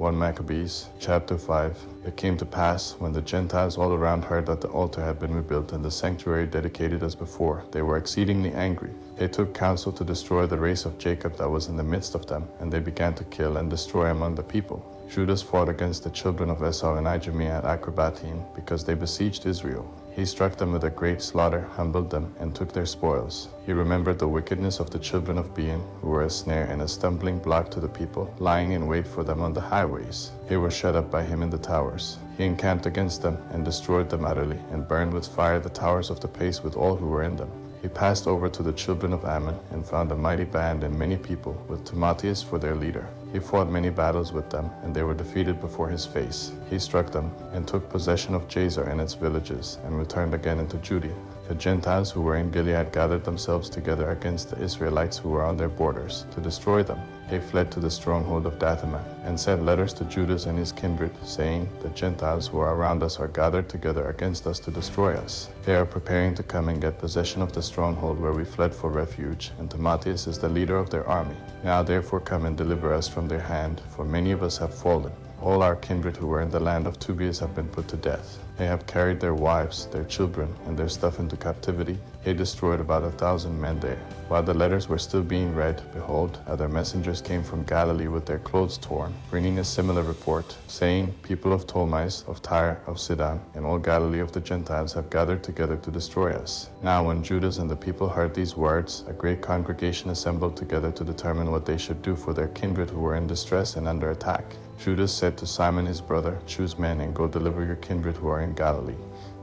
1 Maccabees, chapter 5. It came to pass, when the Gentiles all around heard that the altar had been rebuilt and the sanctuary dedicated as before, they were exceedingly angry. They took counsel to destroy the race of Jacob that was in the midst of them, and they began to kill and destroy among the people. Judas fought against the children of Esau and Idumea at Acrabatim, because they besieged Israel. He struck them with a great slaughter, humbled them, and took their spoils. He remembered the wickedness of the children of Bean, who were a snare and a stumbling block to the people, lying in wait for them on the highways. They were shut up by him in the towers. He encamped against them, and destroyed them utterly, and burned with fire the towers of the place with all who were in them. He passed over to the children of Ammon, and found a mighty band and many people, with Timotheus for their leader. He fought many battles with them, and they were defeated before his face. He struck them, and took possession of Jazer and its villages, and returned again into Judea. The Gentiles who were in Gilead gathered themselves together against the Israelites who were on their borders, to destroy them. They fled to the stronghold of Dathema, and sent letters to Judas and his kindred, saying, The Gentiles who are around us are gathered together against us to destroy us. They are preparing to come and get possession of the stronghold where we fled for refuge, and Timotheus is the leader of their army. Now therefore come and deliver us from their hand, for many of us have fallen. All our kindred who were in the land of Tobias have been put to death. They have carried their wives, their children, and their stuff into captivity. They destroyed about 1,000 men there. While the letters were still being read, behold, other messengers came from Galilee with their clothes torn, bringing a similar report, saying, People of Ptolemais, of Tyre, of Sidon, and all Galilee of the Gentiles have gathered together to destroy us. Now when Judas and the people heard these words, a great congregation assembled together to determine what they should do for their kindred who were in distress and under attack. Judas said to Simon his brother, Choose men and go deliver your kindred who are in Galilee.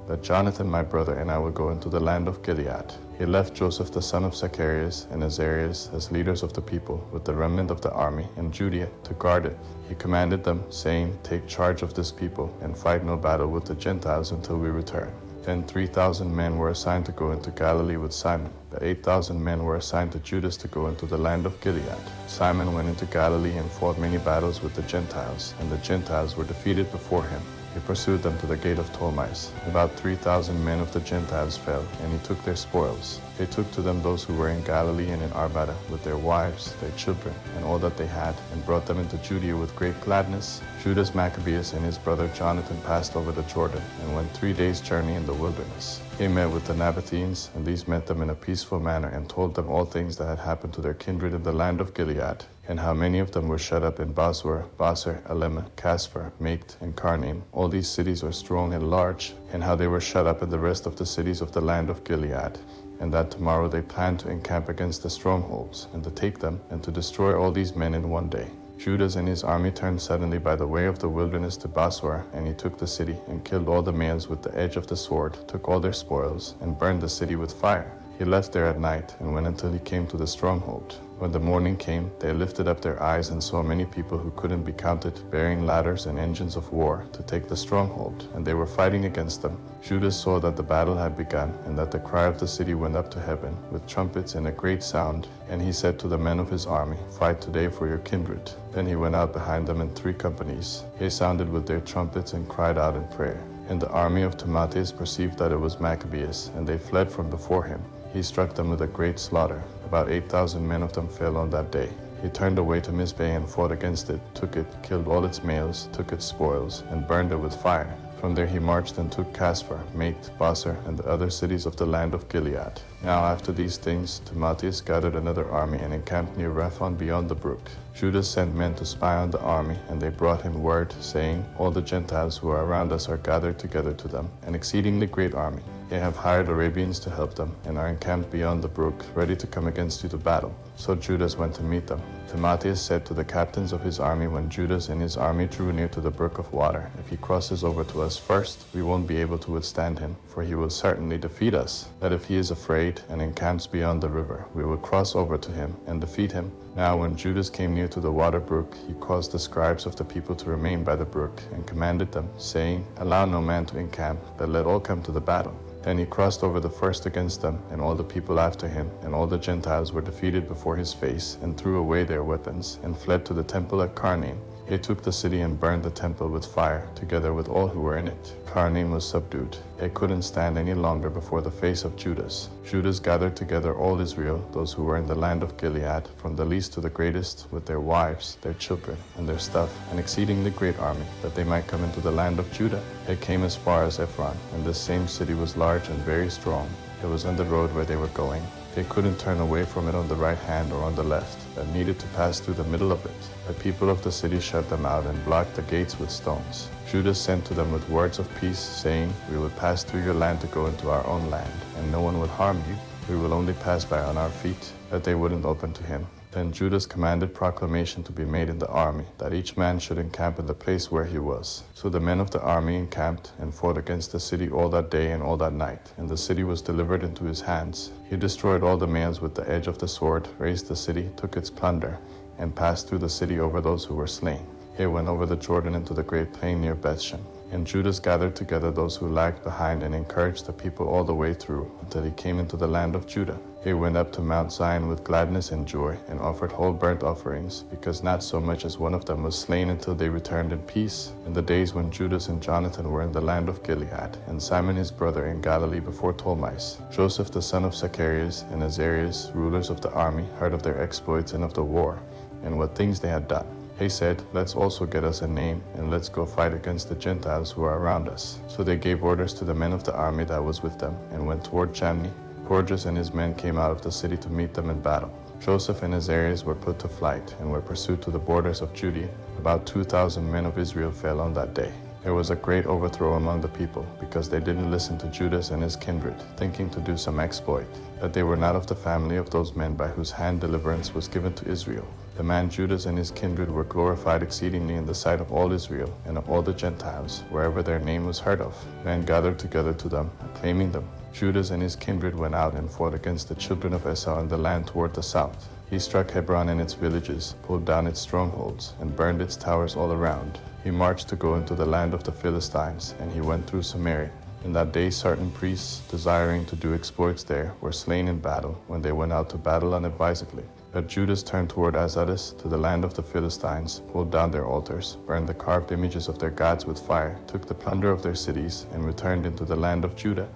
But Jonathan my brother and I will go into the land of Gilead. He left Joseph the son of Zacharias and Azarias as leaders of the people with the remnant of the army in Judea to guard it. He commanded them, saying, Take charge of this people and fight no battle with the Gentiles until we return. Then 3,000 men were assigned to go into Galilee with Simon, but 8,000 men were assigned to Judas to go into the land of Gilead. Simon went into Galilee and fought many battles with the Gentiles, and the Gentiles were defeated before him. He pursued them to the gate of Ptolemais. About 3,000 men of the Gentiles fell, and he took their spoils. They took to them those who were in Galilee and in Arbada, with their wives, their children, and all that they had, and brought them into Judea with great gladness. Judas Maccabeus and his brother Jonathan passed over the Jordan, and went 3 days' journey in the wilderness. They met with the Nabateans, and these met them in a peaceful manner, and told them all things that had happened to their kindred in the land of Gilead, and how many of them were shut up in Basor, Alema, Caspar, Maked, and Carnaim. All these cities are strong and large, and how they were shut up in the rest of the cities of the land of Gilead, and that tomorrow they plan to encamp against the strongholds, and to take them, and to destroy all these men in one day. Judas and his army turned suddenly by the way of the wilderness to Basor, and he took the city, and killed all the males with the edge of the sword, took all their spoils, and burned the city with fire. He left there at night, and went until he came to the stronghold. When the morning came, they lifted up their eyes and saw many people who couldn't be counted, bearing ladders and engines of war, to take the stronghold, and they were fighting against them. Judas saw that the battle had begun, and that the cry of the city went up to heaven, with trumpets and a great sound, and he said to the men of his army, Fight today for your kindred. Then he went out behind them in 3 companies. They sounded with their trumpets and cried out in prayer. And the army of Timotheus perceived that it was Maccabees, and they fled from before him. He struck them with a great slaughter. About 8,000 men of them fell on that day. He turned away to Mizpeh and fought against it, took it, killed all its males, took its spoils, and burned it with fire. From there he marched and took Caspar, Maked, Basor, and the other cities of the land of Gilead. Now after these things, Timotheus gathered another army and encamped near Raphon beyond the brook. Judas sent men to spy on the army, and they brought him word, saying, All the Gentiles who are around us are gathered together to them, an exceedingly great army. They have hired Arabians to help them, and are encamped beyond the brook, ready to come against you to battle. So Judas went to meet them. Timotheus said to the captains of his army when Judas and his army drew near to the brook of water, If he crosses over to us first, we won't be able to withstand him, for he will certainly defeat us. That if he is afraid and encamps beyond the river, we will cross over to him and defeat him. Now when Judas came near to the water brook, he caused the scribes of the people to remain by the brook, and commanded them, saying, Allow no man to encamp, but let all come to the battle. Then he crossed over the first against them, and all the people after him, and all the Gentiles were defeated before his face, and threw away their weapons, and fled to the temple at Carnaim. They took the city and burned the temple with fire, together with all who were in it. Karnaim was subdued. They couldn't stand any longer before the face of Judas. Judas gathered together all Israel, those who were in the land of Gilead, from the least to the greatest, with their wives, their children, and their stuff, an exceedingly great army, that they might come into the land of Judah. They came as far as Ephron, and this same city was large and very strong. It was on the road where they were going. They couldn't turn away from it on the right hand or on the left, but needed to pass through the middle of it. The people of the city shut them out and blocked the gates with stones. Judas sent to them with words of peace, saying, "We will pass through your land to go into our own land, and no one will harm you. We will only pass by on our feet." But they wouldn't open to him. Then Judas commanded proclamation to be made in the army, that each man should encamp in the place where he was. So the men of the army encamped and fought against the city all that day and all that night, and the city was delivered into his hands. He destroyed all the males with the edge of the sword, razed the city, took its plunder, and passed through the city over those who were slain. He went over the Jordan into the great plain near Bethshan. And Judas gathered together those who lagged behind and encouraged the people all the way through, until he came into the land of Judah. He went up to Mount Zion with gladness and joy, and offered whole burnt offerings, because not so much as one of them was slain until they returned in peace. In the days when Judas and Jonathan were in the land of Gilead, and Simon his brother in Galilee before Ptolemais, Joseph the son of Zacharias and Azarias, rulers of the army, heard of their exploits and of the war, and what things they had done. They said, "Let's also get us a name, and let's go fight against the Gentiles who are around us." So they gave orders to the men of the army that was with them, and went toward Jamni. Gorgias and his men came out of the city to meet them in battle. Joseph and Azarias were put to flight, and were pursued to the borders of Judea. About 2,000 men of Israel fell on that day. There was a great overthrow among the people, because they didn't listen to Judas and his kindred, thinking to do some exploit, that they were not of the family of those men by whose hand deliverance was given to Israel. The man Judas and his kindred were glorified exceedingly in the sight of all Israel and of all the Gentiles, wherever their name was heard of. Men gathered together to them, acclaiming them. Judas and his kindred went out and fought against the children of Esau in the land toward the south. He struck Hebron and its villages, pulled down its strongholds, and burned its towers all around. He marched to go into the land of the Philistines, and he went through Samaria. In that day certain priests, desiring to do exploits there, were slain in battle, when they went out to battle unadvisedly. But Judas turned toward Azotus, to the land of the Philistines, pulled down their altars, burned the carved images of their gods with fire, took the plunder of their cities, and returned into the land of Judah.